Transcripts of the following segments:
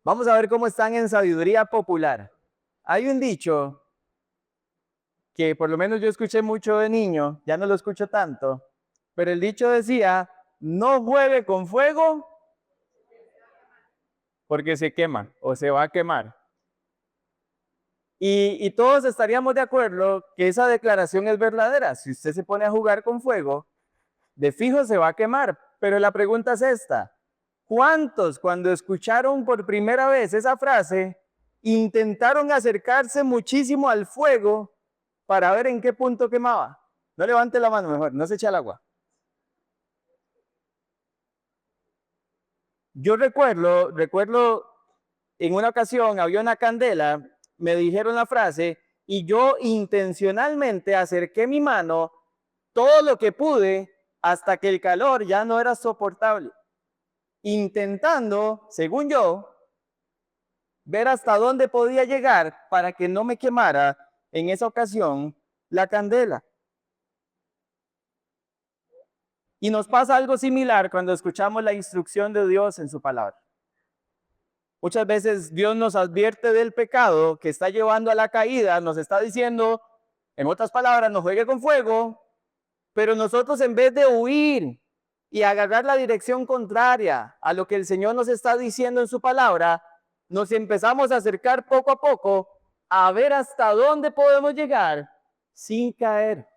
Vamos a ver cómo están en sabiduría popular. Hay un dicho que por lo menos yo escuché mucho de niño, ya no lo escucho tanto, pero el dicho decía, no juegue con fuego porque se quema o se va a quemar. Y todos estaríamos de acuerdo que esa declaración es verdadera. Si usted se pone a jugar con fuego, de fijo se va a quemar. Pero la pregunta es esta: ¿cuántos cuando escucharon por primera vez esa frase intentaron acercarse muchísimo al fuego para ver en qué punto quemaba? No levante la mano mejor, no se eche al agua. Yo recuerdo en una ocasión había una candela, me dijeron la frase y yo intencionalmente acerqué mi mano todo lo que pude hasta que el calor ya no era soportable, intentando, según yo, ver hasta dónde podía llegar para que no me quemara en esa ocasión la candela. Y nos pasa algo similar cuando escuchamos la instrucción de Dios en su palabra. Muchas veces Dios nos advierte del pecado que está llevando a la caída, nos está diciendo, en otras palabras, no juegue con fuego, pero nosotros en vez de huir y agarrar la dirección contraria a lo que el Señor nos está diciendo en su palabra, nos empezamos a acercar poco a poco a ver hasta dónde podemos llegar sin caer.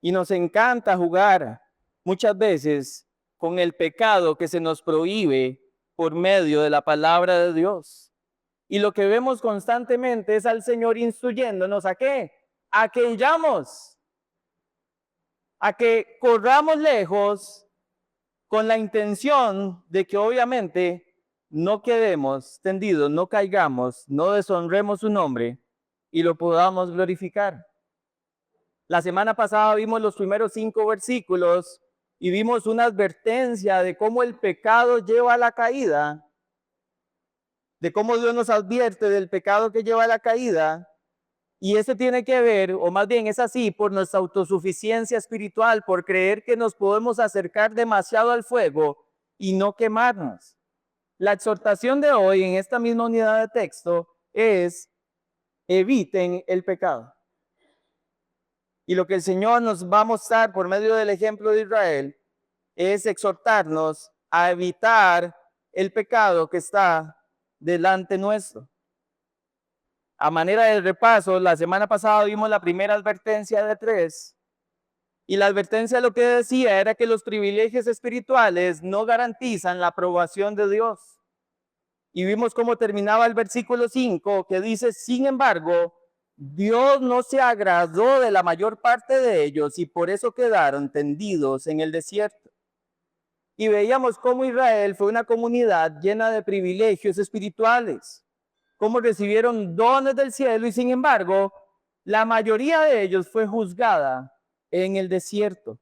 Y nos encanta jugar muchas veces con el pecado que se nos prohíbe por medio de la palabra de Dios. Y lo que vemos constantemente es al Señor instruyéndonos a qué, a que huyamos, a que corramos lejos con la intención de que obviamente no quedemos tendidos, no caigamos, no deshonremos su nombre y lo podamos glorificar. La semana pasada vimos los primeros 5 versículos y vimos una advertencia de cómo el pecado lleva a la caída, de cómo Dios nos advierte del pecado que lleva a la caída. Y eso tiene que ver, o más bien es así, por nuestra autosuficiencia espiritual, por creer que nos podemos acercar demasiado al fuego y no quemarnos. La exhortación de hoy en esta misma unidad de texto es: eviten el pecado. Y lo que el Señor nos va a mostrar por medio del ejemplo de Israel es exhortarnos a evitar el pecado que está delante nuestro. A manera de repaso, la semana pasada vimos la primera advertencia de 3. Y la advertencia lo que decía era que los privilegios espirituales no garantizan la aprobación de Dios. Y vimos cómo terminaba el versículo 5, que dice, sin embargo, Dios no se agradó de la mayor parte de ellos y por eso quedaron tendidos en el desierto. Y veíamos cómo Israel fue una comunidad llena de privilegios espirituales, cómo recibieron dones del cielo y sin embargo, la mayoría de ellos fue juzgada en el desierto.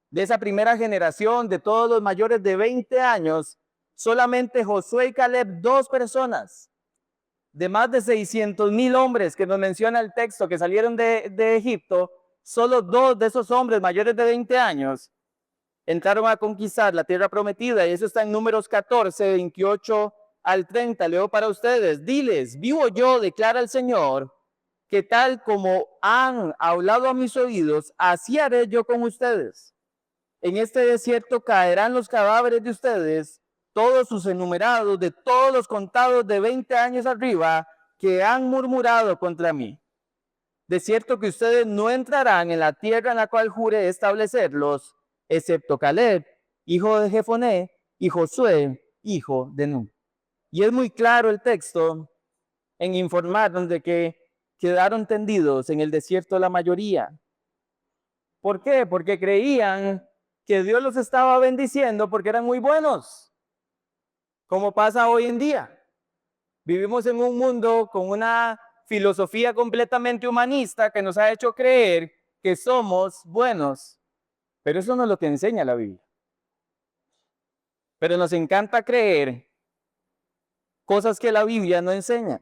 De esa primera generación, de todos los mayores de 20 años, solamente Josué y Caleb, 2 personas, de más de 600,000 hombres que nos menciona el texto que salieron de Egipto, solo 2 de esos hombres mayores de 20 años entraron a conquistar la tierra prometida, y eso está en Números 14, 28 al 30. Leo para ustedes. Diles, vivo yo, declara el Señor, que tal como han hablado a mis oídos, así haré yo con ustedes. En este desierto caerán los cadáveres de ustedes, todos sus enumerados, de todos los contados de 20 años arriba, que han murmurado contra mí. De cierto que ustedes no entrarán en la tierra en la cual juré establecerlos, excepto Caleb, hijo de Jefoné, y Josué, hijo de Nun. Y es muy claro el texto en informarnos de que quedaron tendidos en el desierto la mayoría. ¿Por qué? Porque creían que Dios los estaba bendiciendo porque eran muy buenos, como pasa hoy en día. Vivimos en un mundo con una filosofía completamente humanista que nos ha hecho creer que somos buenos, pero eso no es lo que enseña la Biblia. Pero nos encanta creer cosas que la Biblia no enseña.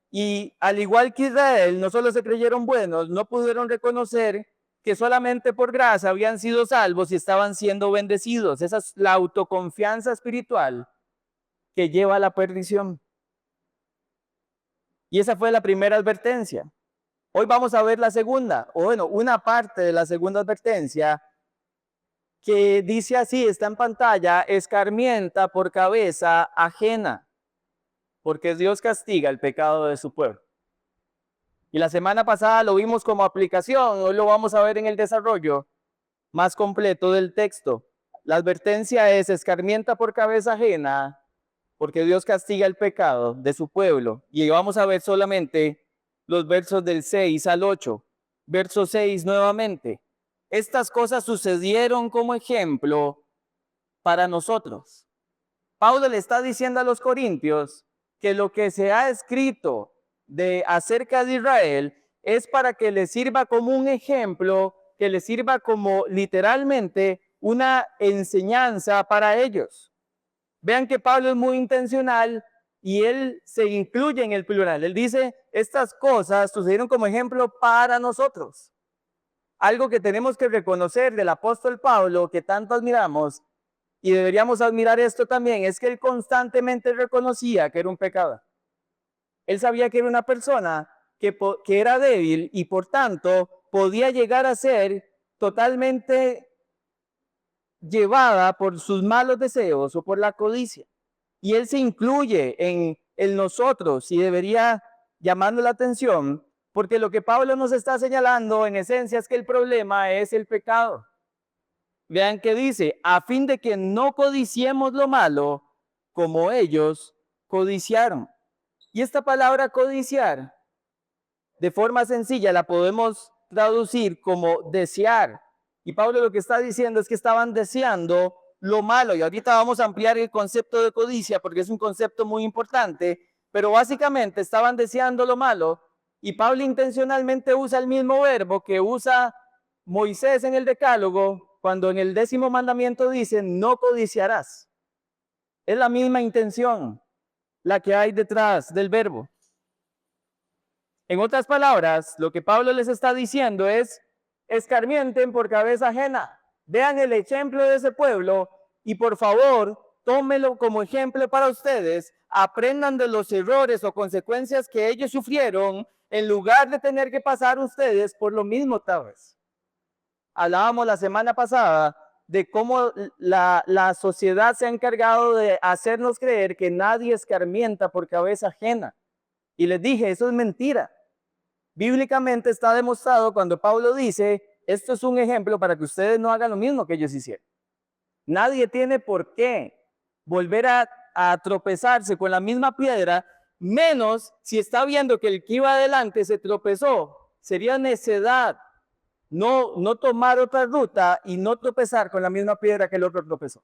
Y al igual que Israel, no solo se creyeron buenos, no pudieron reconocer que solamente por gracia habían sido salvos y estaban siendo bendecidos. Esa es la autoconfianza espiritual que lleva a la perdición. Y esa fue la primera advertencia. Hoy vamos a ver la segunda, o bueno, una parte de la segunda advertencia, que dice así, está en pantalla: escarmienta por cabeza ajena, porque Dios castiga el pecado de su pueblo. Y la semana pasada lo vimos como aplicación, hoy lo vamos a ver en el desarrollo más completo del texto. La advertencia es: escarmienta por cabeza ajena, porque Dios castiga el pecado de su pueblo. Y vamos a ver solamente los versos del 6 al 8. Verso 6 nuevamente: estas cosas sucedieron como ejemplo para nosotros. Pablo le está diciendo a los corintios que lo que se ha escrito acerca de Israel es para que les sirva como un ejemplo, que les sirva como literalmente una enseñanza para ellos. Vean que Pablo es muy intencional y él se incluye en el plural. Él dice, estas cosas sucedieron como ejemplo para nosotros. Algo que tenemos que reconocer del apóstol Pablo, que tanto admiramos, y deberíamos admirar esto también, es que él constantemente reconocía que era un pecador. Él sabía que era una persona que era débil y por tanto podía llegar a ser totalmente llevada por sus malos deseos o por la codicia. Y él se incluye en el nosotros y debería llamando la atención, porque lo que Pablo nos está señalando en esencia es que el problema es el pecado. Vean que dice, a fin de que no codiciemos lo malo como ellos codiciaron. Y esta palabra codiciar, de forma sencilla, la podemos traducir como desear. Y Pablo lo que está diciendo es que estaban deseando lo malo. Y ahorita vamos a ampliar el concepto de codicia porque es un concepto muy importante. Pero básicamente estaban deseando lo malo. Y Pablo intencionalmente usa el mismo verbo que usa Moisés en el Decálogo, cuando en el 10º mandamiento dice, no codiciarás. Es la misma intención la que hay detrás del verbo. En otras palabras, lo que Pablo les está diciendo es, escarmienten por cabeza ajena. Vean el ejemplo de ese pueblo y por favor, tómenlo como ejemplo para ustedes. Aprendan de los errores o consecuencias que ellos sufrieron en lugar de tener que pasar ustedes por lo mismo tal vez. Hablábamos la semana pasada de cómo la sociedad se ha encargado de hacernos creer que nadie escarmienta por cabeza ajena. Y les dije, eso es mentira. Bíblicamente está demostrado cuando Pablo dice, esto es un ejemplo para que ustedes no hagan lo mismo que ellos hicieron. Nadie tiene por qué volver a tropezarse con la misma piedra, menos si está viendo que el que iba adelante se tropezó. Sería necedad no tomar otra ruta y no tropezar con la misma piedra que el otro tropezó.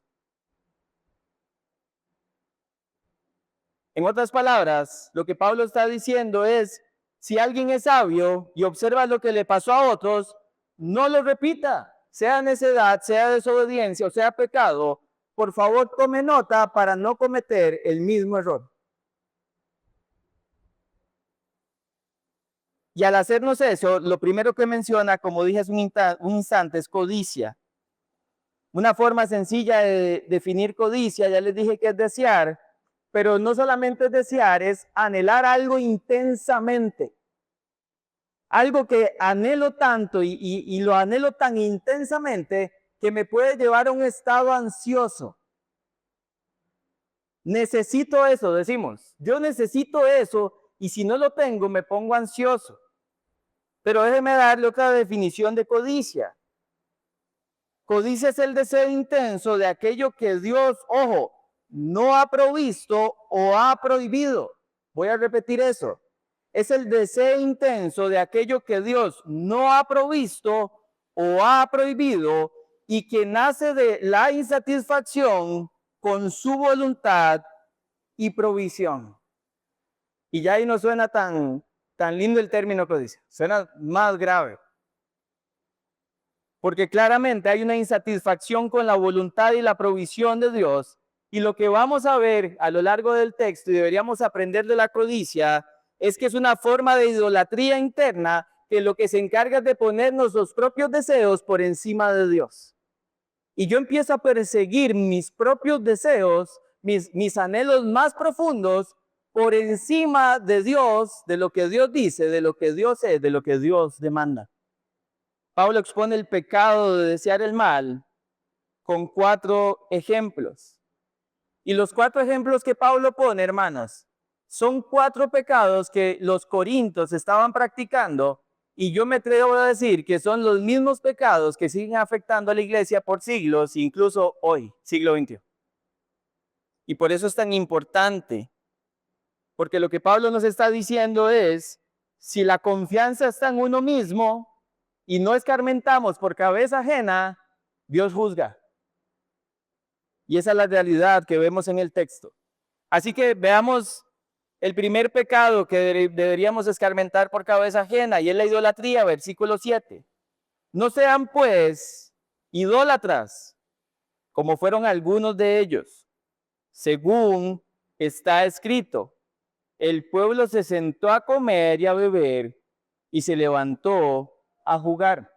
En otras palabras, lo que Pablo está diciendo es, si alguien es sabio y observa lo que le pasó a otros, no lo repita, sea necedad, sea desobediencia o sea pecado, por favor tome nota para no cometer el mismo error. Y al hacernos eso, lo primero que menciona, como dije hace un instante, es codicia. Una forma sencilla de definir codicia, ya les dije que es desear, pero no solamente es desear, es anhelar algo intensamente. Algo que anhelo tanto y lo anhelo tan intensamente que me puede llevar a un estado ansioso. Necesito eso, decimos. Yo necesito eso y si no lo tengo me pongo ansioso. Pero déjeme darle otra definición de codicia. Codicia es el deseo intenso de aquello que Dios, ojo, no ha provisto o ha prohibido. Voy a repetir eso. Es el deseo intenso de aquello que Dios no ha provisto o ha prohibido y que nace de la insatisfacción con su voluntad y provisión. Y ya ahí no suena tan lindo el término codicia, suena más grave. Porque claramente hay una insatisfacción con la voluntad y la provisión de Dios. Y lo que vamos a ver a lo largo del texto y deberíamos aprender de la codicia es que es una forma de idolatría interna que lo que se encarga es de ponernos los propios deseos por encima de Dios. Y yo empiezo a perseguir mis propios deseos, mis anhelos más profundos por encima de Dios, de lo que Dios dice, de lo que Dios es, de lo que Dios demanda. Pablo expone el pecado de desear el mal con 4 ejemplos. Y los 4 ejemplos que Pablo pone, hermanas, son 4 pecados que los corintios estaban practicando, y yo me atrevo a decir que son los mismos pecados que siguen afectando a la iglesia por siglos, incluso hoy, siglo XXI. Y por eso es tan importante, porque lo que Pablo nos está diciendo es, si la confianza está en uno mismo y no escarmentamos por cabeza ajena, Dios juzga. Y esa es la realidad que vemos en el texto. Así que veamos el primer pecado que deberíamos escarmentar por cabeza ajena, y es la idolatría, versículo 7. No sean pues idólatras, como fueron algunos de ellos. Según está escrito, el pueblo se sentó a comer y a beber, y se levantó a jugar.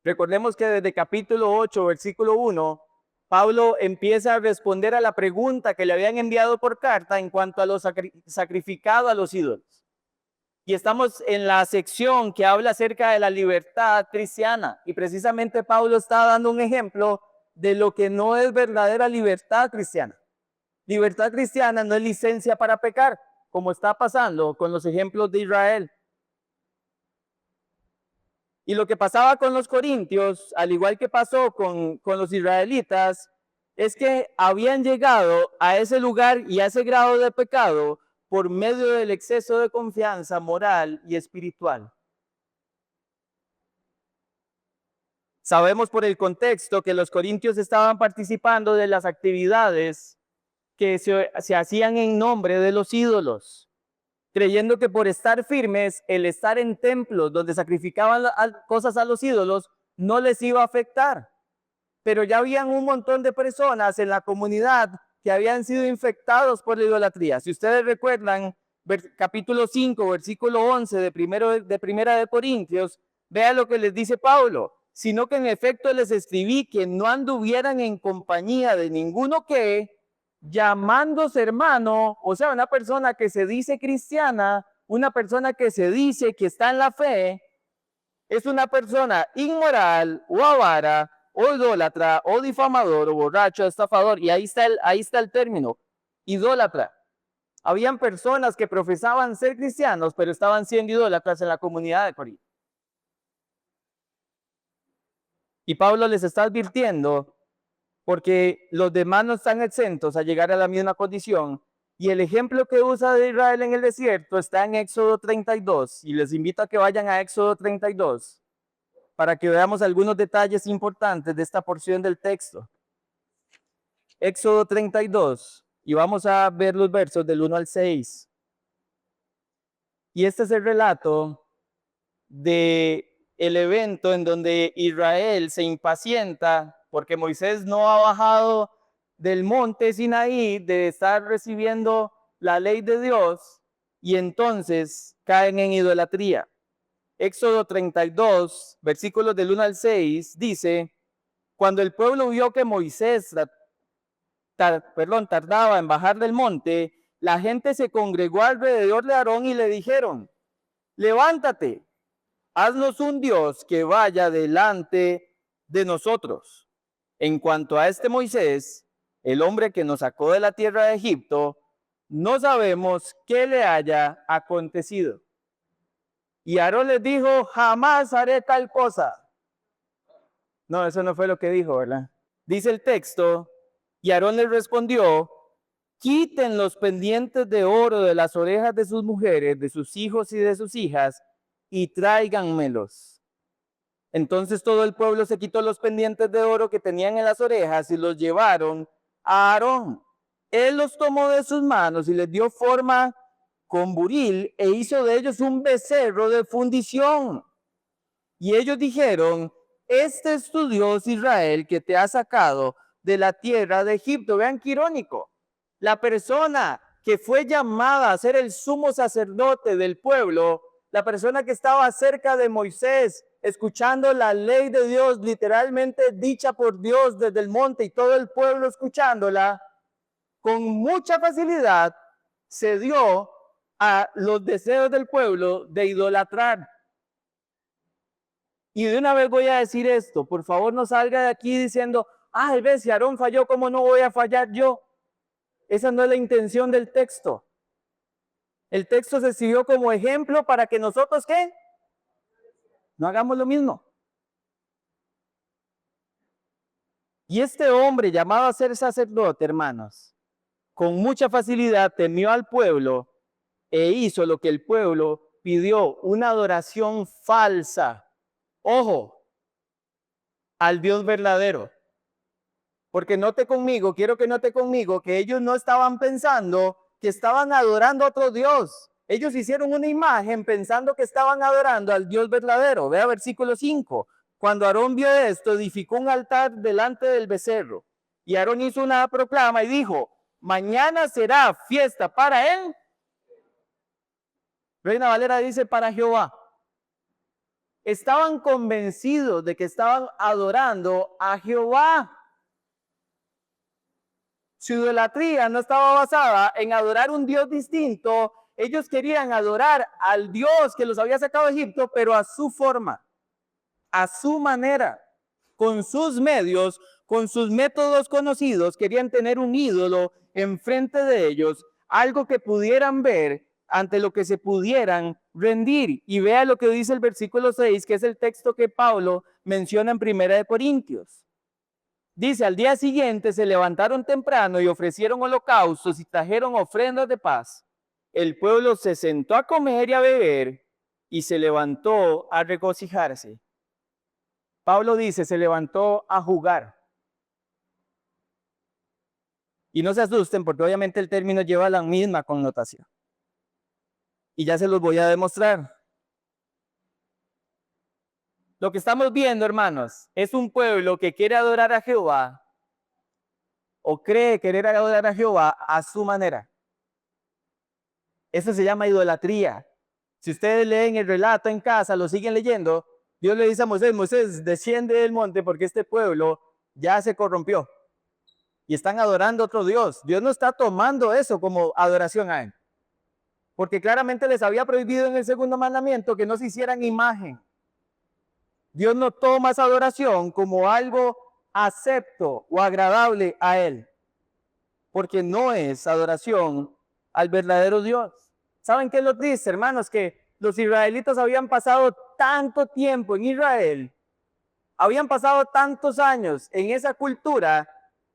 Recordemos que desde capítulo 8, versículo 1, Pablo empieza a responder a la pregunta que le habían enviado por carta en cuanto a lo sacrificado a los ídolos. Y estamos en la sección que habla acerca de la libertad cristiana. Y precisamente Pablo está dando un ejemplo de lo que no es verdadera libertad cristiana. Libertad cristiana no es licencia para pecar, como está pasando con los ejemplos de Israel. Y lo que pasaba con los corintios, al igual que pasó con los israelitas, es que habían llegado a ese lugar y a ese grado de pecado por medio del exceso de confianza moral y espiritual. Sabemos por el contexto que los corintios estaban participando de las actividades que se hacían en nombre de los ídolos, creyendo que por estar firmes, el estar en templos donde sacrificaban cosas a los ídolos, no les iba a afectar. Pero ya habían un montón de personas en la comunidad que habían sido infectados por la idolatría. Si ustedes recuerdan, capítulo 5, versículo 11 de Primera de Corintios, vean lo que les dice Pablo. Sino que en efecto les escribí que no anduvieran en compañía de ninguno que, llamándose hermano, o sea, una persona que se dice cristiana, una persona que se dice que está en la fe, es una persona inmoral o avara o idólatra o difamador o borracho, estafador, y ahí está el término, idólatra. Habían personas que profesaban ser cristianos, pero estaban siendo idólatras en la comunidad de Corinto. Y Pablo les está advirtiendo porque los demás no están exentos a llegar a la misma condición. Y el ejemplo que usa de Israel en el desierto está en Éxodo 32. Y les invito a que vayan a Éxodo 32 para que veamos algunos detalles importantes de esta porción del texto. Éxodo 32. Y vamos a ver los versos del 1 al 6. Y este es el relato de el evento en donde Israel se impacienta porque Moisés no ha bajado del monte Sinaí de estar recibiendo la ley de Dios, y entonces caen en idolatría. Éxodo 32, versículos del 1 al 6, dice: cuando el pueblo vio que Moisés tardaba en bajar del monte, la gente se congregó alrededor de Aarón y le dijeron: levántate, haznos un Dios que vaya delante de nosotros. En cuanto a este Moisés, el hombre que nos sacó de la tierra de Egipto, no sabemos qué le haya acontecido. Y Aarón les dijo: jamás haré tal cosa. No, eso no fue lo que dijo, ¿verdad? Dice el texto: y Aarón les respondió: quiten los pendientes de oro de las orejas de sus mujeres, de sus hijos y de sus hijas, y tráiganmelos. Entonces todo el pueblo se quitó los pendientes de oro que tenían en las orejas y los llevaron a Aarón. Él los tomó de sus manos y les dio forma con buril e hizo de ellos un becerro de fundición. Y ellos dijeron: este es tu Dios Israel que te ha sacado de la tierra de Egipto. Vean qué irónico. La persona que fue llamada a ser el sumo sacerdote del pueblo la persona que estaba cerca de Moisés, escuchando la ley de Dios, literalmente dicha por Dios desde el monte y todo el pueblo escuchándola, con mucha facilidad se dio a los deseos del pueblo de idolatrar. Y de una vez voy a decir esto, por favor no salga de aquí diciendo, ay, ves, si Aarón falló, ¿cómo no voy a fallar yo? Esa no es la intención del texto. El texto se siguió como ejemplo para que nosotros, ¿qué? No hagamos lo mismo. Y este hombre llamado a ser sacerdote, hermanos, con mucha facilidad temió al pueblo e hizo lo que el pueblo pidió, una adoración falsa. Ojo, al Dios verdadero. Porque note conmigo, quiero que note conmigo que ellos no estaban pensando que estaban adorando a otro Dios. Ellos hicieron una imagen pensando que estaban adorando al Dios verdadero. Vea versículo 5. Cuando Aarón vio esto, edificó un altar delante del becerro. Y Aarón hizo una proclama y dijo, mañana será fiesta para él. Reina Valera dice para Jehová. Estaban convencidos de que estaban adorando a Jehová. Su idolatría no estaba basada en adorar un Dios distinto. Ellos querían adorar al Dios que los había sacado de Egipto, pero a su forma, a su manera, con sus medios, con sus métodos conocidos. Querían tener un ídolo enfrente de ellos, algo que pudieran ver, ante lo que se pudieran rendir. Y vea lo que dice el versículo 6, que es el texto que Pablo menciona en 1 Corintios. Dice, al día siguiente se levantaron temprano y ofrecieron holocaustos y trajeron ofrendas de paz. El pueblo se sentó a comer y a beber y se levantó a regocijarse. Pablo dice, se levantó a jugar. Y no se asusten porque obviamente el término lleva la misma connotación. Y ya se los voy a demostrar. Lo que estamos viendo, hermanos, es un pueblo que quiere adorar a Jehová o cree querer adorar a Jehová a su manera. Eso se llama idolatría. Si ustedes leen el relato en casa, lo siguen leyendo, Dios le dice a Moisés, Moisés, desciende del monte porque este pueblo ya se corrompió y están adorando a otro Dios. Dios no está tomando eso como adoración a él, porque claramente les había prohibido en el segundo mandamiento que no se hicieran imagen. Dios no toma esa adoración como algo acepto o agradable a él, porque no es adoración al verdadero Dios. ¿Saben qué es lo triste, hermanos? Que los israelitas habían pasado tanto tiempo en Israel, habían pasado tantos años en esa cultura,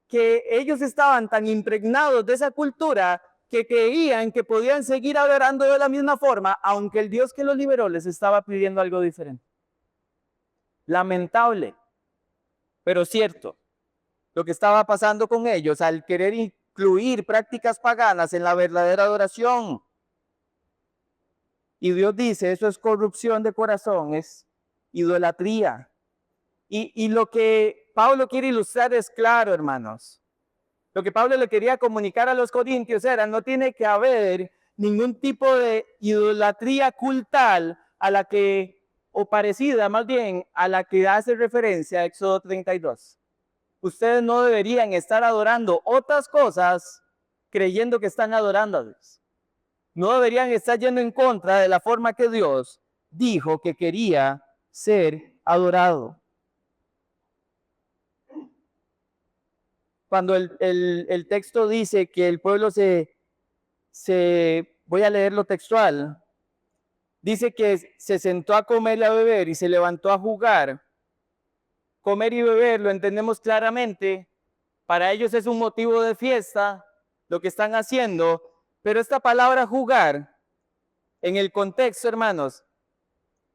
que ellos estaban tan impregnados de esa cultura que creían que podían seguir adorando de la misma forma, aunque el Dios que los liberó les estaba pidiendo algo diferente. Lamentable, pero cierto, lo que estaba pasando con ellos al querer incluir prácticas paganas en la verdadera adoración. Y Dios dice, eso es corrupción de corazón, es idolatría. Y lo que Pablo quiere ilustrar es claro, hermanos. Lo que Pablo le quería comunicar a los corintios era, no tiene que haber ningún tipo de idolatría cultal a la que, o parecida más bien, a la que hace referencia a Éxodo 32. Ustedes no deberían estar adorando otras cosas creyendo que están adorando a Dios. No deberían estar yendo en contra de la forma que Dios dijo que quería ser adorado. Cuando el texto dice que el pueblo voy a leerlo textual, dice que se sentó a comer y a beber y se levantó a jugar. Comer y beber lo entendemos claramente, para ellos es un motivo de fiesta lo que están haciendo, pero esta palabra jugar, en el contexto, hermanos,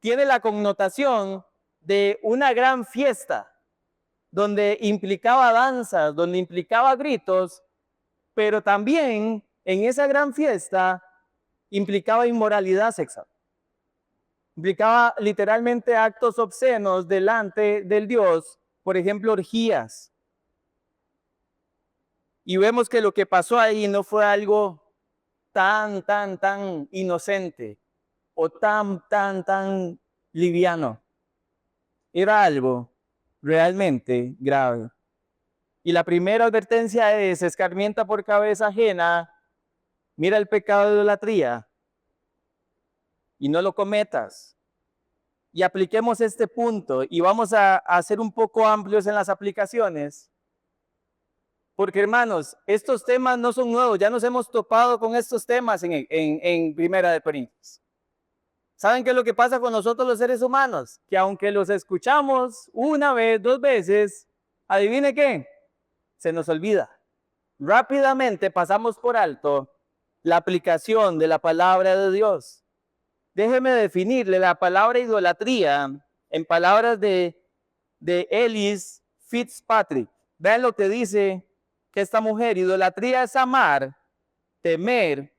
tiene la connotación de una gran fiesta, donde implicaba danzas, donde implicaba gritos, pero también en esa gran fiesta implicaba inmoralidad sexual. Implicaba literalmente actos obscenos delante del Dios, por ejemplo, orgías. Y vemos que lo que pasó ahí no fue algo tan inocente. o tan liviano. Era algo realmente grave. Y la primera advertencia es: escarmienta por cabeza ajena, mira el pecado de idolatría y no lo cometas. Y apliquemos este punto y vamos a ser un poco amplios en las aplicaciones. Porque hermanos, estos temas no son nuevos, ya nos hemos topado con estos temas en Primera de Corintios. ¿Saben qué es lo que pasa con nosotros los seres humanos? Que aunque los escuchamos una vez, dos veces, ¿adivine qué? Se nos olvida. Rápidamente pasamos por alto la aplicación de la palabra de Dios. Déjeme definirle la palabra idolatría en palabras de Ellis Fitzpatrick. Vean lo que dice que esta mujer: idolatría es amar, temer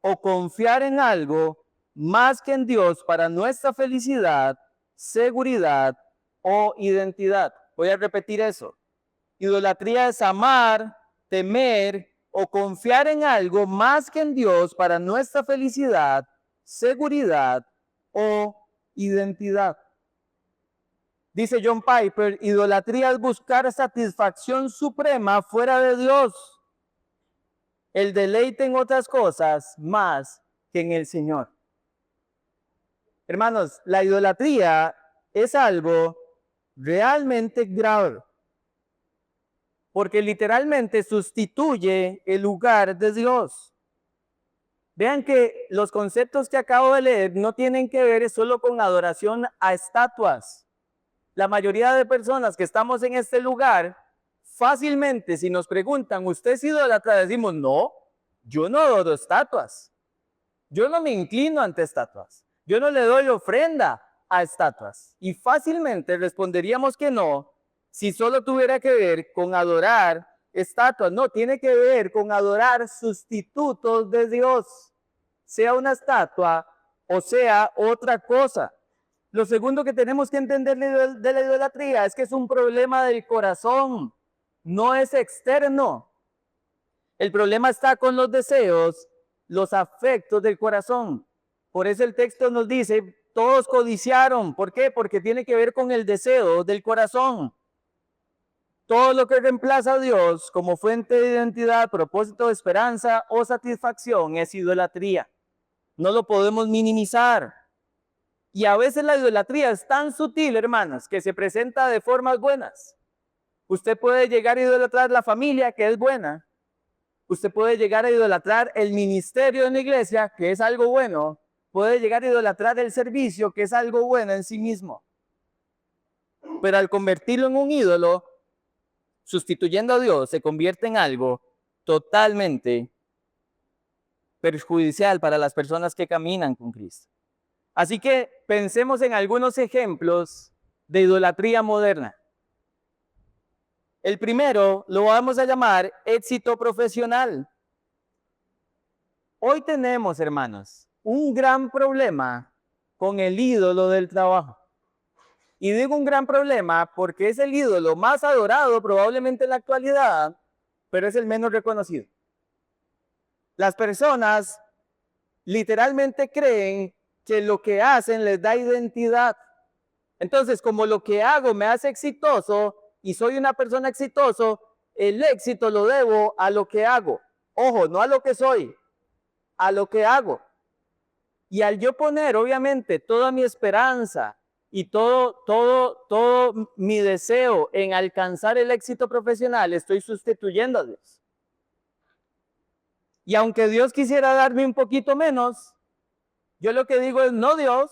o confiar en algo más que en Dios para nuestra felicidad, seguridad o identidad. Voy a repetir eso. Idolatría es amar, temer o confiar en algo más que en Dios para nuestra felicidad, seguridad o identidad. Dice John Piper: idolatría es buscar satisfacción suprema fuera de Dios, el deleite en otras cosas más que en el Señor. Hermanos, la idolatría es algo realmente grave, porque literalmente sustituye el lugar de Dios. Vean que los conceptos que acabo de leer no tienen que ver solo con adoración a estatuas. La mayoría de personas que estamos en este lugar, fácilmente, si nos preguntan: ¿usted es idólatra?, decimos: no, yo no adoro estatuas. Yo no me inclino ante estatuas. Yo no le doy ofrenda a estatuas. Y fácilmente responderíamos que no, si solo tuviera que ver con adorar estatuas. No, tiene que ver con adorar sustitutos de Dios, sea una estatua o sea otra cosa. Lo segundo que tenemos que entender de la idolatría es que es un problema del corazón, no es externo. El problema está con los deseos, los afectos del corazón. Por eso el texto nos dice: todos codiciaron. ¿Por qué? Porque tiene que ver con el deseo del corazón. Todo lo que reemplaza a Dios como fuente de identidad, propósito, esperanza o satisfacción es idolatría. No lo podemos minimizar. Y a veces la idolatría es tan sutil, hermanas, que se presenta de formas buenas. Usted puede llegar a idolatrar la familia, que es buena. Usted puede llegar a idolatrar el ministerio en la iglesia, que es algo bueno. Puede llegar a idolatrar el servicio, que es algo bueno en sí mismo. Pero al convertirlo en un ídolo, sustituyendo a Dios, se convierte en algo totalmente perjudicial para las personas que caminan con Cristo. Así que pensemos en algunos ejemplos de idolatría moderna. El primero lo vamos a llamar éxito profesional. Hoy tenemos, hermanos, un gran problema con el ídolo del trabajo. Y digo un gran problema porque es el ídolo más adorado probablemente en la actualidad, pero es el menos reconocido. Las personas literalmente creen que lo que hacen les da identidad. Entonces, como lo que hago me hace exitoso y soy una persona exitosa, el éxito lo debo a lo que hago. Ojo, no a lo que soy, a lo que hago. Y al yo poner, obviamente, toda mi esperanza y todo mi deseo en alcanzar el éxito profesional, estoy sustituyendo a Dios. Y aunque Dios quisiera darme un poquito menos, yo lo que digo es: no, Dios,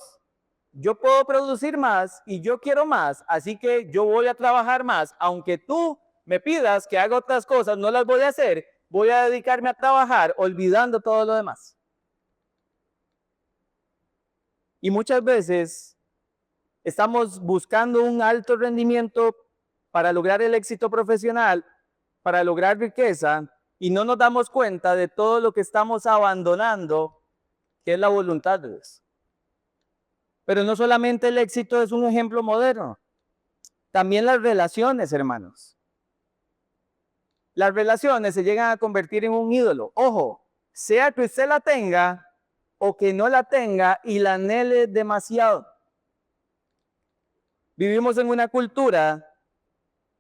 yo puedo producir más y yo quiero más, así que yo voy a trabajar más. Aunque tú me pidas que haga otras cosas, no las voy a hacer, voy a dedicarme a trabajar olvidando todo lo demás. Y muchas veces estamos buscando un alto rendimiento para lograr el éxito profesional, para lograr riqueza, y no nos damos cuenta de todo lo que estamos abandonando, que es la voluntad de Dios. Pero no solamente el éxito es un ejemplo moderno, también las relaciones, hermanos. Las relaciones se llegan a convertir en un ídolo. Ojo, sea que usted la tenga o que no la tenga y la anhele demasiado. Vivimos en una cultura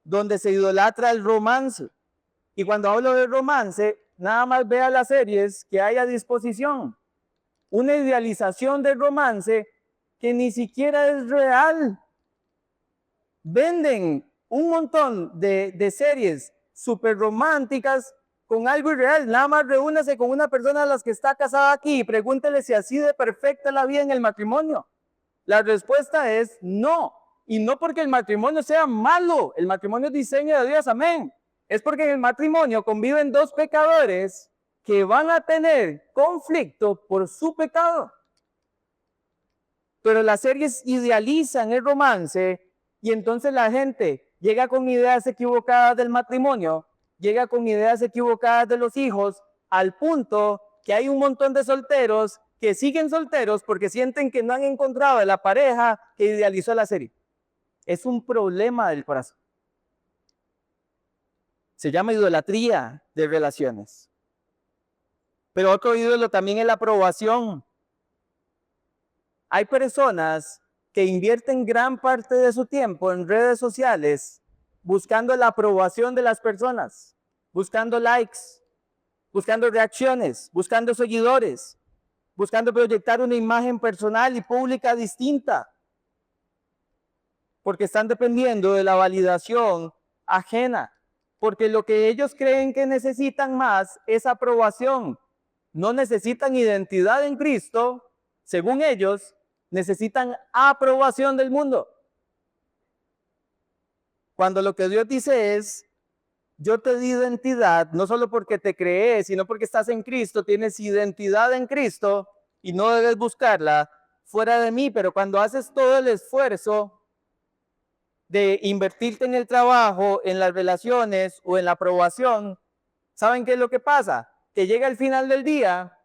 donde se idolatra el romance. Y cuando hablo de romance, nada más vea las series que hay a disposición. Una idealización del romance que ni siquiera es real. Venden un montón de series súper románticas con algo irreal. Nada más reúnase con una persona a las que está casada aquí y pregúntele si así de perfecta la vida en el matrimonio. La respuesta es no. Y no porque el matrimonio sea malo. El matrimonio es diseño de Dios, amén. Es porque en el matrimonio conviven dos pecadores que van a tener conflicto por su pecado. Pero las series idealizan el romance y entonces la gente llega con ideas equivocadas del matrimonio, llega con ideas equivocadas de los hijos, al punto que hay un montón de solteros que siguen solteros porque sienten que no han encontrado a la pareja que idealizó la serie. Es un problema del corazón. Se llama idolatría de relaciones. Pero otro ídolo también es la aprobación. Hay personas que invierten gran parte de su tiempo en redes sociales buscando la aprobación de las personas, buscando likes, buscando reacciones, buscando seguidores, buscando proyectar una imagen personal y pública distinta, porque están dependiendo de la validación ajena, porque lo que ellos creen que necesitan más es aprobación. No necesitan identidad en Cristo, según ellos, necesitan aprobación del mundo. Cuando lo que Dios dice es, yo te di identidad, no solo porque te creé, sino porque estás en Cristo, tienes identidad en Cristo y no debes buscarla fuera de mí, pero cuando haces todo el esfuerzo de invertirte en el trabajo, en las relaciones o en la aprobación, ¿saben qué es lo que pasa? Que llega el final del día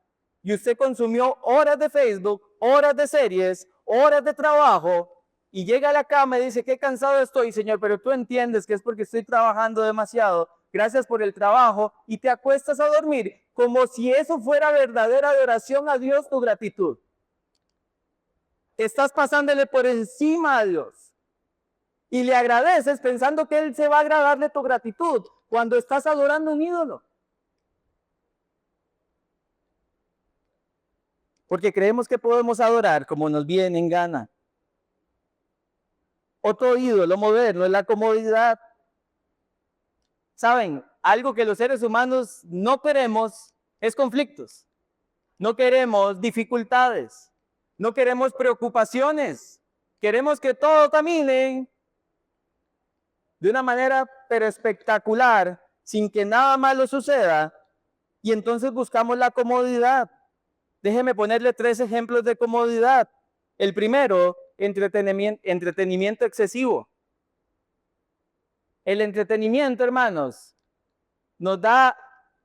y usted consumió horas de Facebook, horas de series, horas de trabajo, y llega a la cama y dice, qué cansado estoy, Señor, pero tú entiendes que es porque estoy trabajando demasiado, gracias por el trabajo, y te acuestas a dormir como si eso fuera verdadera adoración a Dios, tu gratitud. Estás pasándole por encima a Dios y le agradeces pensando que Él se va a agradar de tu gratitud cuando estás adorando un ídolo. Porque creemos que podemos adorar como nos viene en gana. Otro ídolo moderno es la comodidad. ¿Saben? Algo que los seres humanos no queremos es conflictos. No queremos dificultades. No queremos preocupaciones. Queremos que todo camine de una manera pero espectacular, sin que nada malo suceda. Y entonces buscamos la comodidad. Déjeme ponerle 3 ejemplos de comodidad. El primero, entretenimiento excesivo. El entretenimiento, hermanos, nos da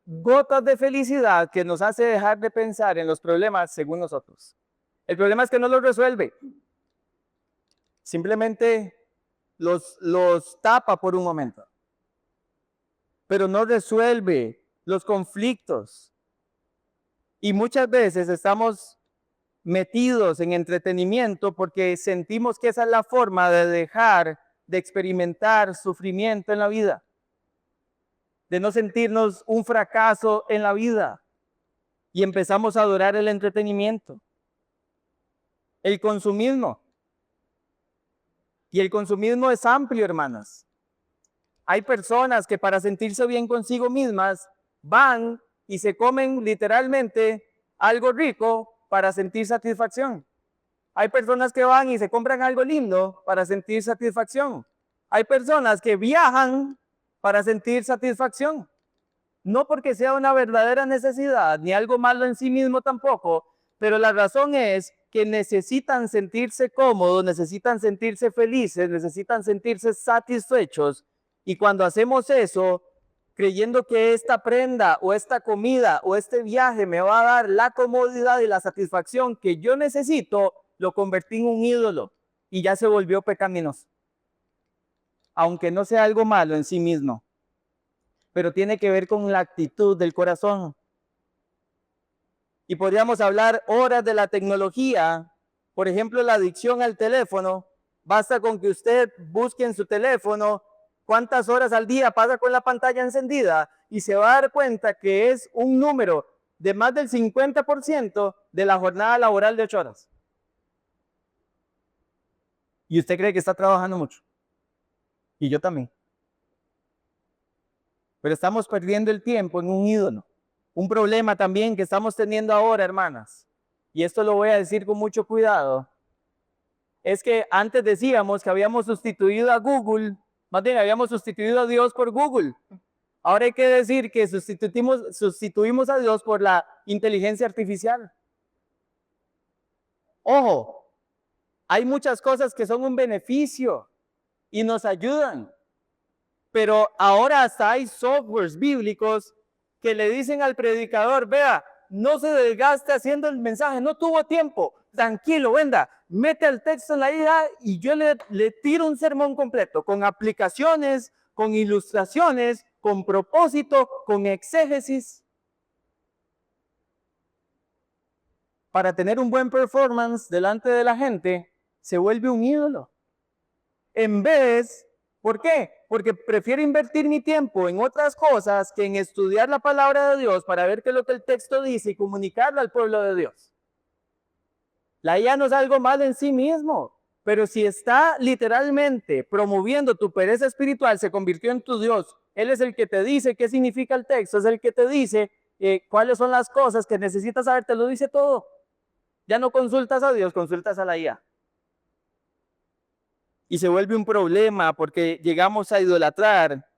gotas de felicidad que nos hace dejar de pensar en los problemas según nosotros. El problema es que no los resuelve. Simplemente los tapa por un momento. Pero no resuelve los conflictos. Y muchas veces estamos metidos en entretenimiento porque sentimos que esa es la forma de dejar de experimentar sufrimiento en la vida, de no sentirnos un fracaso en la vida, y empezamos a adorar el entretenimiento, el consumismo. Y el consumismo es amplio, hermanas. Hay personas que para sentirse bien consigo mismas van y se comen literalmente algo rico para sentir satisfacción. Hay personas que van y se compran algo lindo para sentir satisfacción. Hay personas que viajan para sentir satisfacción. No porque sea una verdadera necesidad, ni algo malo en sí mismo tampoco, pero la razón es que necesitan sentirse cómodos, necesitan sentirse felices, necesitan sentirse satisfechos. Y cuando hacemos eso, creyendo que esta prenda o esta comida o este viaje me va a dar la comodidad y la satisfacción que yo necesito, lo convertí en un ídolo y ya se volvió pecaminoso. Aunque no sea algo malo en sí mismo, pero tiene que ver con la actitud del corazón. Y podríamos hablar horas de la tecnología, por ejemplo, la adicción al teléfono. Basta con que usted busque en su teléfono cuántas horas al día pasa con la pantalla encendida y se va a dar cuenta que es un número de más del 50% de la jornada laboral de 8 horas. Y usted cree que está trabajando mucho. Y yo también. Pero estamos perdiendo el tiempo en un ídolo. Un problema también que estamos teniendo ahora, hermanas, y esto lo voy a decir con mucho cuidado, es que antes decíamos que habíamos sustituido a Google, más bien habíamos sustituido a Dios por Google. Ahora hay que decir que sustituimos a Dios por la inteligencia artificial. Ojo, hay muchas cosas que son un beneficio y nos ayudan, pero ahora hasta hay softwares bíblicos que le dicen al predicador, vea, no se desgaste haciendo el mensaje, no tuvo tiempo, tranquilo, venga, mete el texto en la IA y yo le tiro un sermón completo, con aplicaciones, con ilustraciones, con propósito, con exégesis, para tener un buen performance delante de la gente, se vuelve un ídolo. En vez, ¿por qué? Porque prefiero invertir mi tiempo en otras cosas que en estudiar la palabra de Dios para ver qué es lo que el texto dice y comunicarlo al pueblo de Dios. La IA no es algo malo en sí mismo, pero si está literalmente promoviendo tu pereza espiritual, se convirtió en tu Dios. Él es el que te dice qué significa el texto, es el que te dice cuáles son las cosas que necesitas saber, te lo dice todo. Ya no consultas a Dios, consultas a la IA. Y se vuelve un problema porque llegamos a idolatrar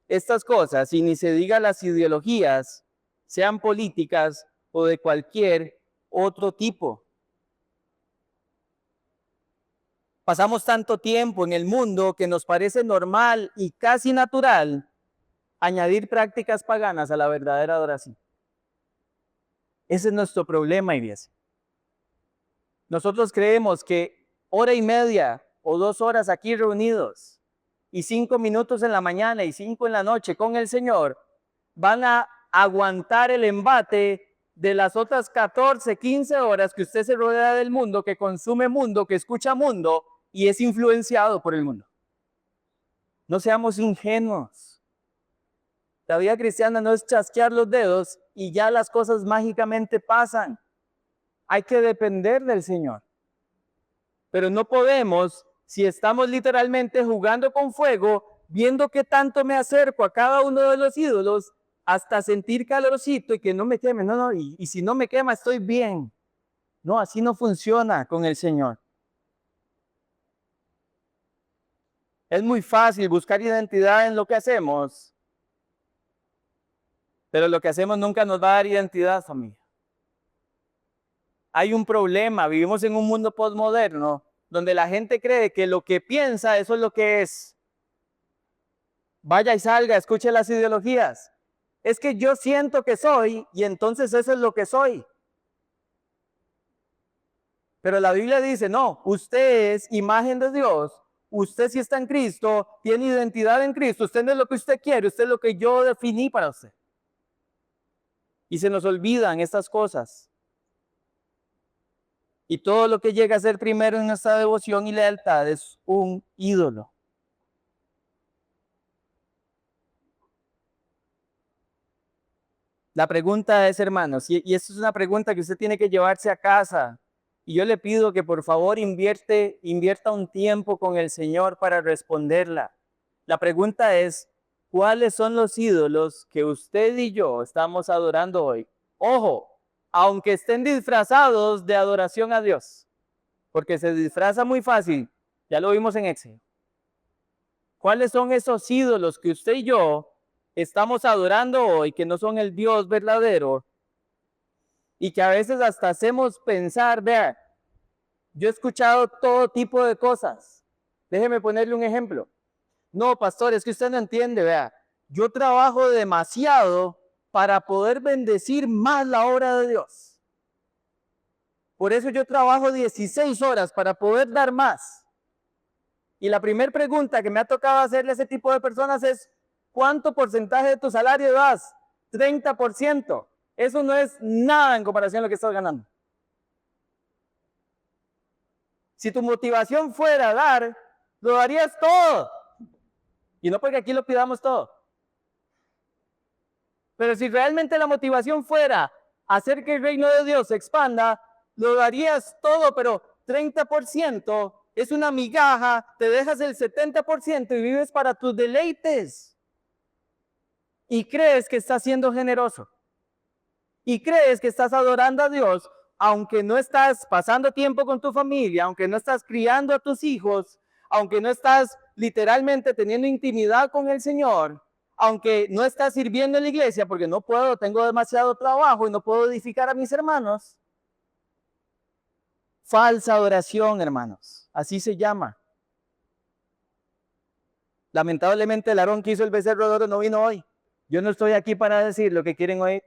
estas cosas y ni se diga las ideologías, sean políticas o de cualquier otro tipo. Pasamos tanto tiempo en el mundo que nos parece normal y casi natural añadir prácticas paganas a la verdadera adoración. Ese es nuestro problema, iglesia. Nosotros creemos que hora y media o 2 horas aquí reunidos y 5 minutos en la mañana y 5 en la noche con el Señor van a aguantar el embate de las otras 14, 15 horas que usted se rodea del mundo, que consume mundo, que escucha mundo y es influenciado por el mundo. No seamos ingenuos. La vida cristiana no es chasquear los dedos y ya las cosas mágicamente pasan. Hay que depender del Señor. Pero no podemos, si estamos literalmente jugando con fuego, viendo qué tanto me acerco a cada uno de los ídolos, hasta sentir calorcito y que no me queme. No, y si no me quema estoy bien. No, así no funciona con el Señor. Es muy fácil buscar identidad en lo que hacemos, pero lo que hacemos nunca nos va a dar identidad, familia. Hay un problema, vivimos en un mundo postmoderno donde la gente cree que lo que piensa, eso es lo que es. Vaya y salga, escuche las ideologías. Es que yo siento que soy y entonces eso es lo que soy. Pero la Biblia dice, no, usted es imagen de Dios, usted sí está en Cristo, tiene identidad en Cristo, usted no es lo que usted quiere, usted es lo que yo definí para usted. Y se nos olvidan estas cosas. Y todo lo que llega a ser primero en nuestra devoción y lealtad es un ídolo. La pregunta es, hermanos, y esto es una pregunta que usted tiene que llevarse a casa. Y yo le pido que por favor invierta un tiempo con el Señor para responderla. La pregunta es, ¿cuáles son los ídolos que usted y yo estamos adorando hoy? Ojo, aunque estén disfrazados de adoración a Dios, porque se disfraza muy fácil, ya lo vimos en Éxodo. ¿Cuáles son esos ídolos que usted y yo estamos adorando hoy, que no son el Dios verdadero y que a veces hasta hacemos pensar? Vea, yo he escuchado todo tipo de cosas. Déjeme ponerle un ejemplo. No, pastor, es que usted no entiende, vea, yo trabajo demasiado para poder bendecir más la obra de Dios. Por eso yo trabajo 16 horas para poder dar más. Y la primera pregunta que me ha tocado hacerle a ese tipo de personas es, ¿cuánto porcentaje de tu salario das? 30%. Eso no es nada en comparación a lo que estás ganando. Si tu motivación fuera dar, lo darías todo. Y no porque aquí lo pidamos todo. Pero si realmente la motivación fuera hacer que el reino de Dios se expanda, lo darías todo, pero 30% es una migaja, te dejas el 70% y vives para tus deleites. Y crees que estás siendo generoso. Y crees que estás adorando a Dios, aunque no estás pasando tiempo con tu familia, aunque no estás criando a tus hijos, aunque no estás literalmente teniendo intimidad con el Señor, aunque no estás sirviendo en la iglesia porque no puedo, tengo demasiado trabajo y no puedo edificar a mis hermanos. Falsa adoración, hermanos. Así se llama. Lamentablemente el Aarón que hizo el becerro de oro no vino hoy. Yo no estoy aquí para decir lo que quieren oír.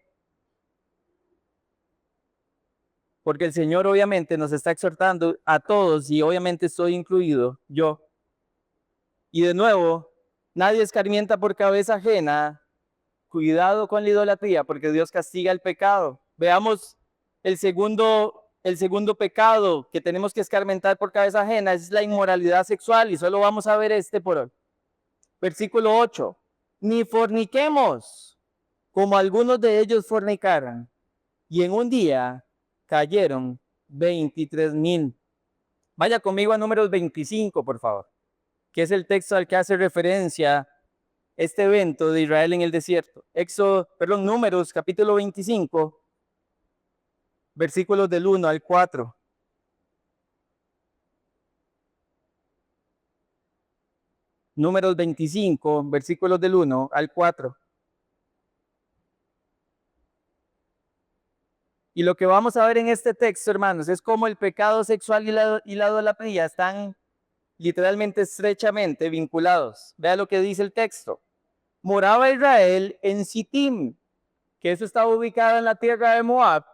Porque el Señor obviamente nos está exhortando a todos y obviamente estoy incluido yo. Y de nuevo, nadie escarmienta por cabeza ajena. Cuidado con la idolatría porque Dios castiga el pecado. Veamos el segundo pecado que tenemos que escarmentar por cabeza ajena es la inmoralidad sexual y solo vamos a ver este por hoy. Versículo 8. Ni forniquemos como algunos de ellos fornicaron y en un día cayeron 23,000. Vaya conmigo a Números 25, por favor, que es el texto al que hace referencia este evento de Israel en el desierto. Números capítulo 25, versículos del 1 al 4. Números 25, versículos del 1 al 4. Y lo que vamos a ver en este texto, hermanos, es cómo el pecado sexual y la idolatría están literalmente estrechamente vinculados. Vea lo que dice el texto. Moraba Israel en Sittim, que eso estaba ubicado en la tierra de Moab,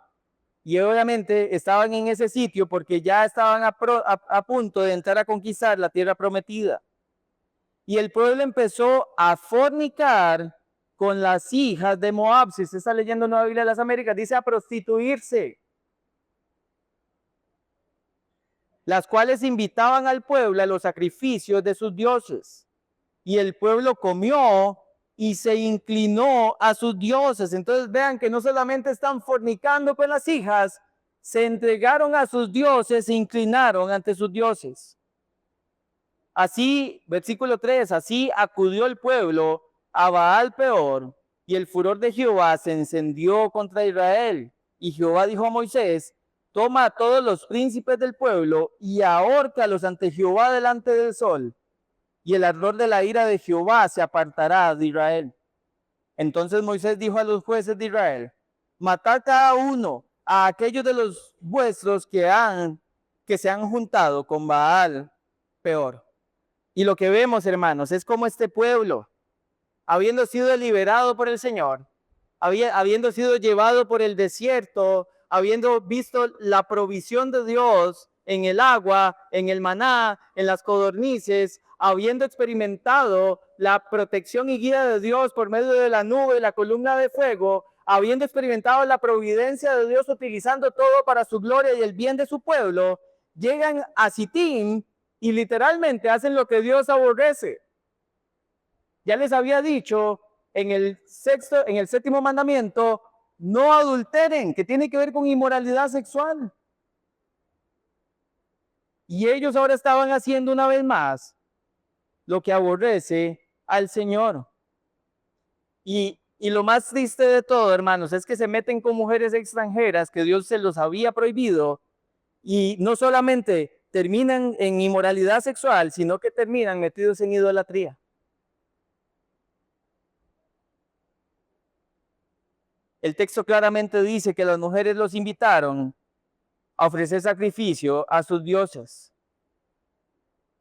y obviamente estaban en ese sitio porque ya estaban a punto de entrar a conquistar la tierra prometida. Y el pueblo empezó a fornicar con las hijas de Moab. Si usted está leyendo Nueva Biblia de las Américas, dice a prostituirse, las cuales invitaban al pueblo a los sacrificios de sus dioses. Y el pueblo comió y se inclinó a sus dioses. Entonces vean que no solamente están fornicando con las hijas, se entregaron a sus dioses, se inclinaron ante sus dioses. Así, versículo 3, así acudió el pueblo a Baal Peor, y el furor de Jehová se encendió contra Israel. Y Jehová dijo a Moisés, toma a todos los príncipes del pueblo y ahórcalos ante Jehová delante del sol, y el ardor de la ira de Jehová se apartará de Israel. Entonces Moisés dijo a los jueces de Israel, matad cada uno a aquellos de los vuestros que se han juntado con Baal Peor. Y lo que vemos, hermanos, es como este pueblo, habiendo sido liberado por el Señor, habiendo sido llevado por el desierto, habiendo visto la provisión de Dios en el agua, en el maná, en las codornices, habiendo experimentado la protección y guía de Dios por medio de la nube y la columna de fuego, habiendo experimentado la providencia de Dios utilizando todo para su gloria y el bien de su pueblo, llegan a Sittim y literalmente hacen lo que Dios aborrece. Ya les había dicho en el séptimo mandamiento, no adulteren, que tiene que ver con inmoralidad sexual. Y ellos ahora estaban haciendo una vez más lo que aborrece al Señor. Y lo más triste de todo, hermanos, es que se meten con mujeres extranjeras que Dios se los había prohibido y no solamente terminan en inmoralidad sexual, sino que terminan metidos en idolatría. El texto claramente dice que las mujeres los invitaron a ofrecer sacrificio a sus dioses.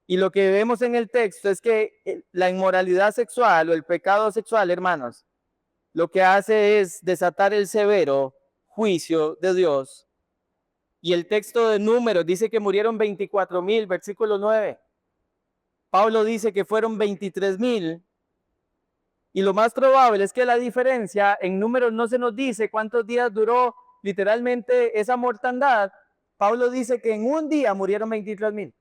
Y lo que vemos en el texto es que la inmoralidad sexual o el pecado sexual, hermanos, lo que hace es desatar el severo juicio de Dios. Y el texto de Números dice que murieron 24,000, versículo 9. Pablo dice que fueron 23,000 Y lo más probable es que la diferencia en números no se nos dice cuántos días duró literalmente esa mortandad. Pablo dice que en un día murieron 23,000.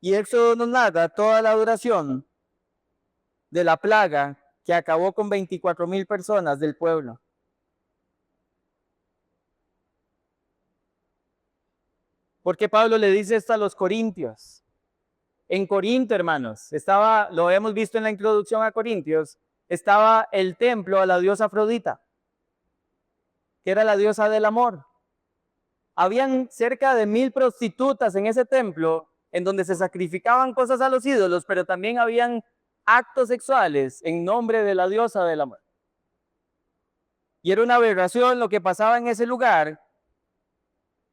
Y eso nos narra toda la duración de la plaga que acabó con 24,000 personas del pueblo. Porque Pablo le dice esto a los corintios. En Corinto, hermanos, lo hemos visto en la introducción a Corintios, estaba el templo a la diosa Afrodita, que era la diosa del amor. Habían cerca de 1,000 prostitutas en ese templo, en donde se sacrificaban cosas a los ídolos, pero también habían actos sexuales en nombre de la diosa del amor. Y era una aberración lo que pasaba en ese lugar,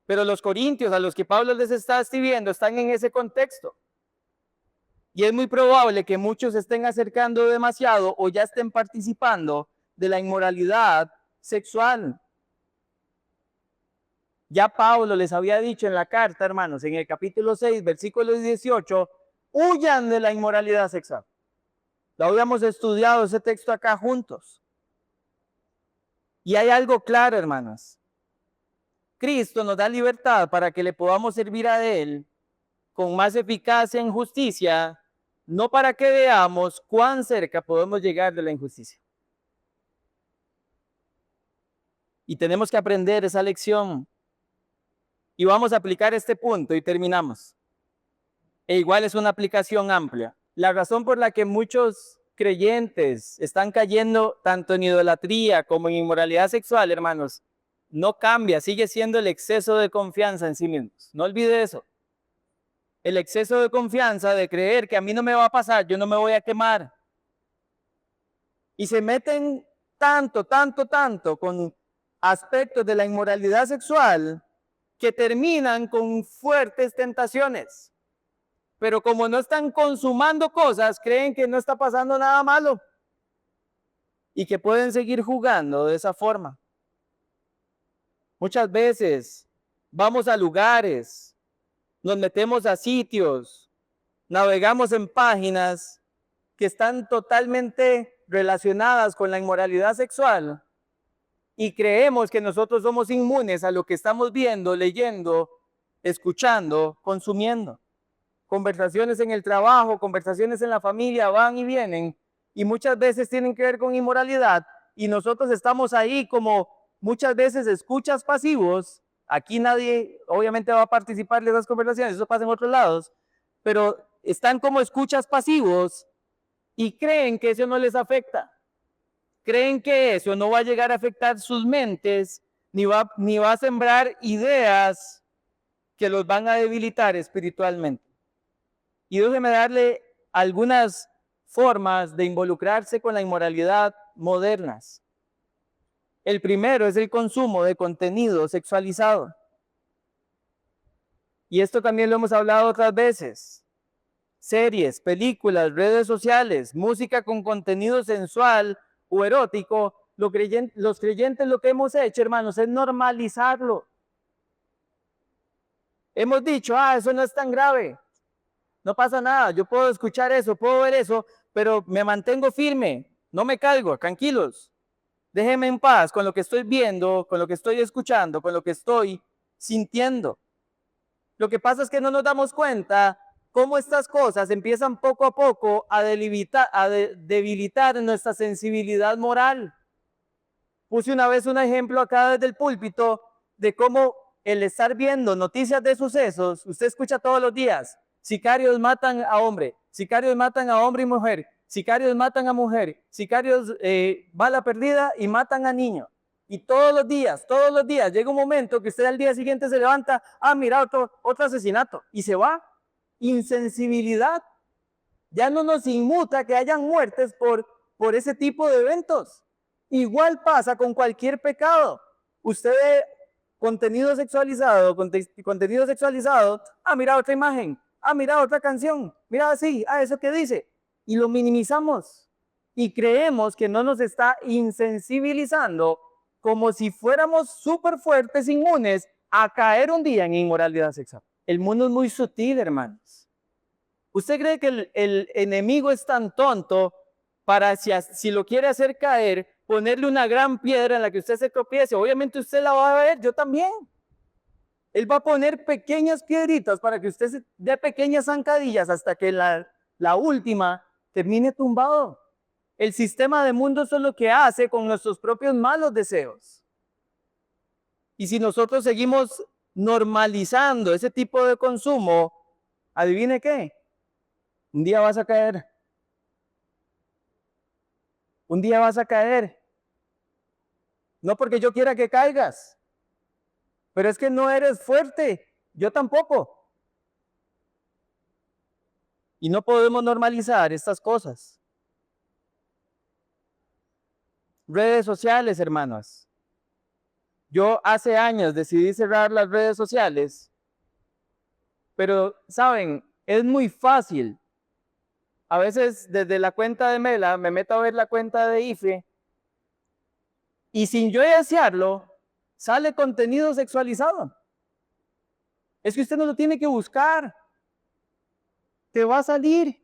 pero los corintios a los que Pablo les está escribiendo están en ese contexto. Y es muy probable que muchos estén acercando demasiado o ya estén participando de la inmoralidad sexual. Ya Pablo les había dicho en la carta, hermanos, en el capítulo 6, versículo 18, huyan de la inmoralidad sexual. Lo habíamos estudiado ese texto acá juntos. Y hay algo claro, hermanos. Cristo nos da libertad para que le podamos servir a Él con más eficacia en justicia, no para que veamos cuán cerca podemos llegar de la injusticia. Y tenemos que aprender esa lección. Y vamos a aplicar este punto y terminamos. E igual es una aplicación amplia. La razón por la que muchos creyentes están cayendo tanto en idolatría como en inmoralidad sexual, hermanos, no cambia, sigue siendo el exceso de confianza en sí mismos. No olvide eso. El exceso de confianza de creer que a mí no me va a pasar, yo no me voy a quemar. Y se meten tanto con aspectos de la inmoralidad sexual que terminan con fuertes tentaciones. Pero como no están consumando cosas, creen que no está pasando nada malo y que pueden seguir jugando de esa forma. Muchas veces vamos a lugares, nos metemos a sitios, navegamos en páginas que están totalmente relacionadas con la inmoralidad sexual y creemos que nosotros somos inmunes a lo que estamos viendo, leyendo, escuchando, consumiendo. Conversaciones en el trabajo, conversaciones en la familia van y vienen y muchas veces tienen que ver con inmoralidad y nosotros estamos ahí como muchas veces escuchas pasivos. Aquí nadie obviamente va a participar de esas conversaciones, eso pasa en otros lados, pero están como escuchas pasivos y creen que eso no les afecta. Creen que eso no va a llegar a afectar sus mentes, ni va a sembrar ideas que los van a debilitar espiritualmente. Y déjeme darle algunas formas de involucrarse con la inmoralidad modernas. El primero es el consumo de contenido sexualizado. Y esto también lo hemos hablado otras veces. Series, películas, redes sociales, música con contenido sensual o erótico. Los creyentes lo que hemos hecho, hermanos, es normalizarlo. Hemos dicho, eso no es tan grave. No pasa nada, yo puedo escuchar eso, puedo ver eso, pero me mantengo firme, no me caigo, tranquilos. Déjenme en paz con lo que estoy viendo, con lo que estoy escuchando, con lo que estoy sintiendo. Lo que pasa es que no nos damos cuenta cómo estas cosas empiezan poco a poco a debilitar nuestra sensibilidad moral. Puse una vez un ejemplo acá desde el púlpito de cómo el estar viendo noticias de sucesos, usted escucha todos los días, sicarios matan a hombre y mujer, sicarios matan a mujer, sicarios bala perdida y matan a niño. Y todos los días, llega un momento que usted al día siguiente se levanta, mira otro asesinato, y se va. Insensibilidad. Ya no nos inmuta que hayan muertes por ese tipo de eventos. Igual pasa con cualquier pecado. Usted ve contenido sexualizado, mira otra imagen, mira otra canción, mira así, eso que dice, y lo minimizamos y creemos que no nos está insensibilizando como si fuéramos súper fuertes, inmunes a caer un día en inmoralidad sexual. El mundo es muy sutil, hermanos. ¿Usted cree que el enemigo es tan tonto para si lo quiere hacer caer, ponerle una gran piedra en la que usted se tropiece. Obviamente usted la va a ver, yo también. Él va a poner pequeñas piedritas para que usted se dé pequeñas zancadillas hasta que la última termine tumbado. El sistema de mundo eso es lo que hace con nuestros propios malos deseos. Y si nosotros seguimos normalizando ese tipo de consumo, adivine qué, un día vas a caer. Un día vas a caer. No porque yo quiera que caigas, pero es que no eres fuerte, yo tampoco. Y no podemos normalizar estas cosas. Redes sociales, hermanos. Yo hace años decidí cerrar las redes sociales, pero, ¿saben? Es muy fácil. A veces desde la cuenta de Mela me meto a ver la cuenta de IFE y sin yo desearlo, sale contenido sexualizado. Es que usted no lo tiene que buscar. Te va a salir.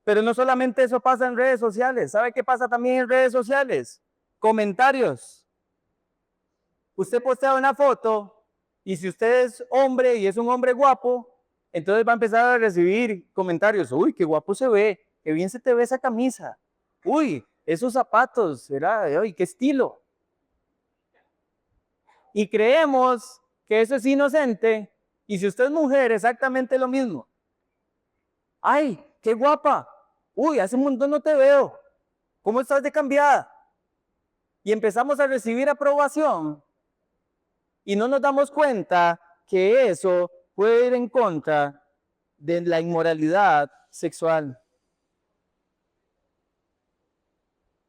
Pero no solamente eso pasa en redes sociales. ¿Sabe qué pasa también en redes sociales? Comentarios. Usted postea una foto y si usted es hombre y es un hombre guapo, entonces va a empezar a recibir comentarios. Uy, qué guapo se ve. Qué bien se te ve esa camisa. Uy, esos zapatos, ¿verdad? Uy, qué estilo. Y creemos que eso es inocente. Y si usted es mujer, exactamente lo mismo. Ay, qué guapa. Uy, hace un montón no te veo. ¿Cómo estás de cambiada? Y empezamos a recibir aprobación y no nos damos cuenta que eso puede ir en contra de la inmoralidad sexual.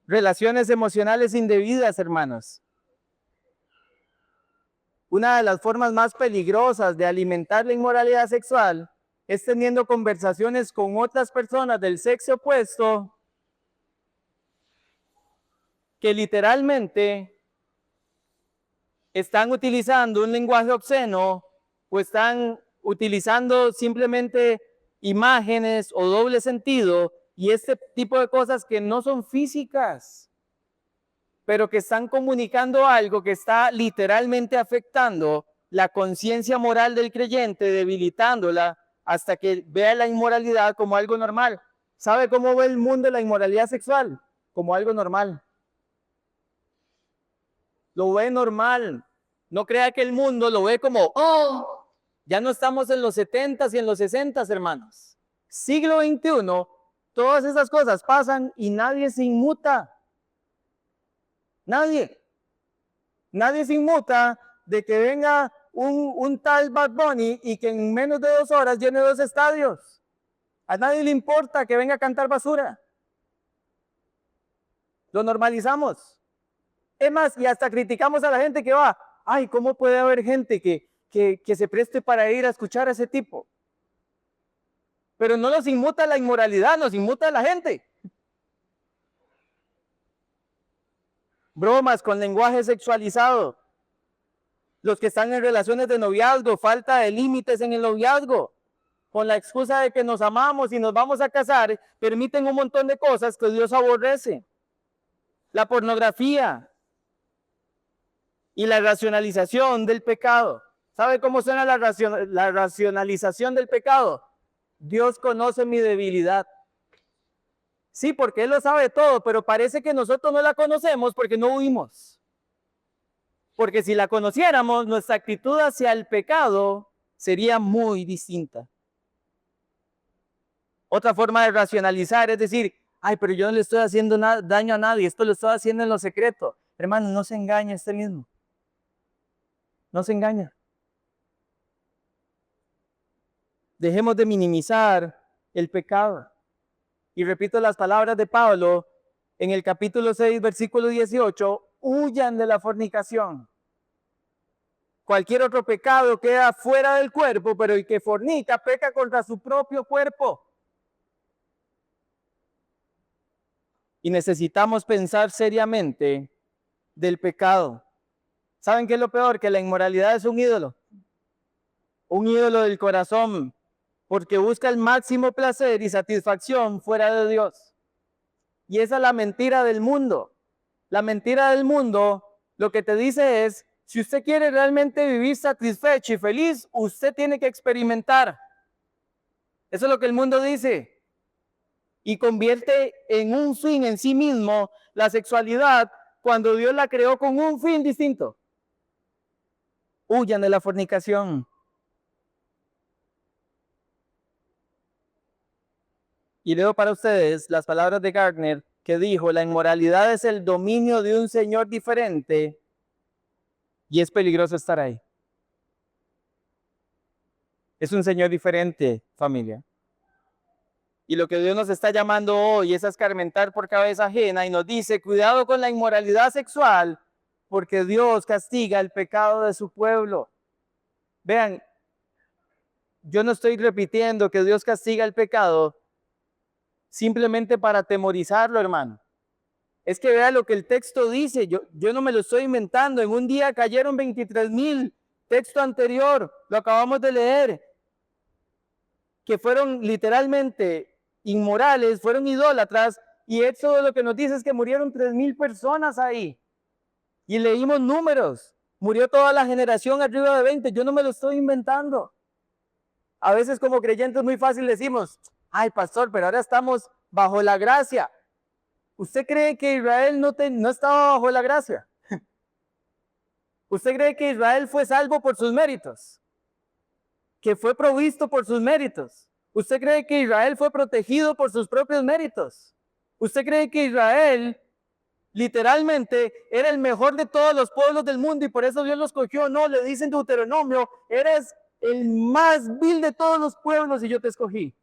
Relaciones emocionales indebidas, hermanos. Una de las formas más peligrosas de alimentar la inmoralidad sexual es teniendo conversaciones con otras personas del sexo opuesto que literalmente están utilizando un lenguaje obsceno o están utilizando simplemente imágenes o doble sentido y este tipo de cosas que no son físicas, pero que están comunicando algo que está literalmente afectando la conciencia moral del creyente, debilitándola hasta que vea la inmoralidad como algo normal. ¿Sabe cómo ve el mundo la inmoralidad sexual? Como algo normal. Lo ve normal. No crea que el mundo lo ve como, oh, ya no estamos en los 70s y en los 60s, hermanos. Siglo XXI, todas esas cosas pasan y nadie se inmuta. Nadie. Nadie se inmuta de que venga un tal Bad Bunny y que en menos de 2 horas llene 2 estadios. A nadie le importa que venga a cantar basura. Lo normalizamos. Es más, y hasta criticamos a la gente que va. Ay, ¿cómo puede haber gente que se preste para ir a escuchar a ese tipo? Pero no nos inmuta la inmoralidad, nos inmuta la gente. Bromas con lenguaje sexualizado. Los que están en relaciones de noviazgo, falta de límites en el noviazgo. Con la excusa de que nos amamos y nos vamos a casar, permiten un montón de cosas que Dios aborrece. La pornografía y la racionalización del pecado. ¿Sabe cómo suena la racionalización del pecado? Dios conoce mi debilidad. Sí, porque Él lo sabe todo, pero parece que nosotros no la conocemos porque no huimos. Porque si la conociéramos, nuestra actitud hacia el pecado sería muy distinta. Otra forma de racionalizar es decir, ay, pero yo no le estoy haciendo daño a nadie, esto lo estoy haciendo en lo secreto. Hermano, no se engaña a usted mismo. No se engaña. Dejemos de minimizar el pecado. Y repito las palabras de Pablo en el capítulo 6, versículo 18, huyan de la fornicación. Cualquier otro pecado queda fuera del cuerpo, pero el que fornica peca contra su propio cuerpo. Y necesitamos pensar seriamente del pecado. ¿Saben qué es lo peor? Que la inmoralidad es un ídolo. un ídolo del corazón, porque busca el máximo placer y satisfacción fuera de Dios. Y esa es la mentira del mundo. La mentira del mundo lo que te dice es, si usted quiere realmente vivir satisfecho y feliz, usted tiene que experimentar. Eso es lo que el mundo dice. Y convierte en un fin en sí mismo la sexualidad cuando Dios la creó con un fin distinto. Huyan de la fornicación. Y leo para ustedes las palabras de Gardner, que dijo, la inmoralidad es el dominio de un señor diferente y es peligroso estar ahí. Es un señor diferente, familia. Y lo que Dios nos está llamando hoy es a escarmentar por cabeza ajena y nos dice, cuidado con la inmoralidad sexual, porque Dios castiga el pecado de su pueblo. Vean, yo no estoy repitiendo que Dios castiga el pecado simplemente para atemorizarlo, hermano. Es que vea lo que el texto dice, yo no me lo estoy inventando. En un día cayeron 23,000, texto anterior, lo acabamos de leer, que fueron literalmente inmorales, fueron idólatras, y Éxodo lo que nos dice es que murieron 3,000 personas ahí. Y leímos números, murió toda la generación arriba de 20, yo no me lo estoy inventando. A veces como creyentes muy fácil decimos, ay pastor, pero ahora estamos bajo la gracia. ¿Usted cree que Israel no estaba bajo la gracia? ¿Usted cree que Israel fue salvo por sus méritos? ¿Que fue provisto por sus méritos? ¿Usted cree que Israel fue protegido por sus propios méritos? ¿Usted cree que Israel literalmente era el mejor de todos los pueblos del mundo y por eso Dios los cogió? No, le dicen Deuteronomio, eres el más vil de todos los pueblos y yo te escogí.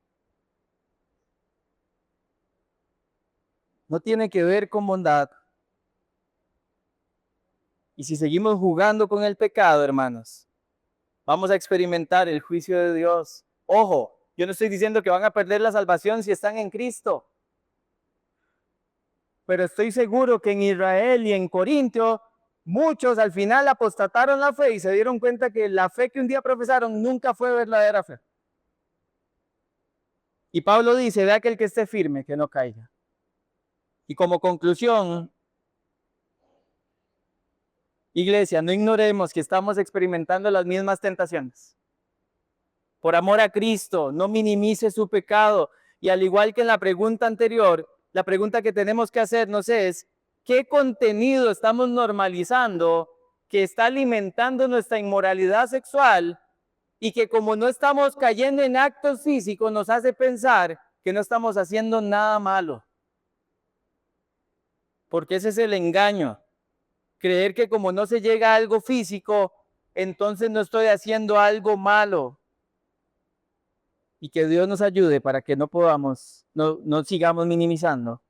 No tiene que ver con bondad. Y si seguimos jugando con el pecado, hermanos, vamos a experimentar el juicio de Dios. Ojo, yo no estoy diciendo que van a perder la salvación si están en Cristo. Pero estoy seguro que en Israel y en Corintio, muchos al final apostataron la fe y se dieron cuenta que la fe que un día profesaron nunca fue verdadera fe. Y Pablo dice, vea que el que esté firme, que no caiga. Y como conclusión, iglesia, no ignoremos que estamos experimentando las mismas tentaciones. Por amor a Cristo, no minimice su pecado. Y al igual que en la pregunta anterior, la pregunta que tenemos que hacernos es, ¿qué contenido estamos normalizando que está alimentando nuestra inmoralidad sexual y que como no estamos cayendo en actos físicos nos hace pensar que no estamos haciendo nada malo? Porque ese es el engaño. Creer que como no se llega a algo físico, entonces no estoy haciendo algo malo. Y que Dios nos ayude para que no sigamos minimizando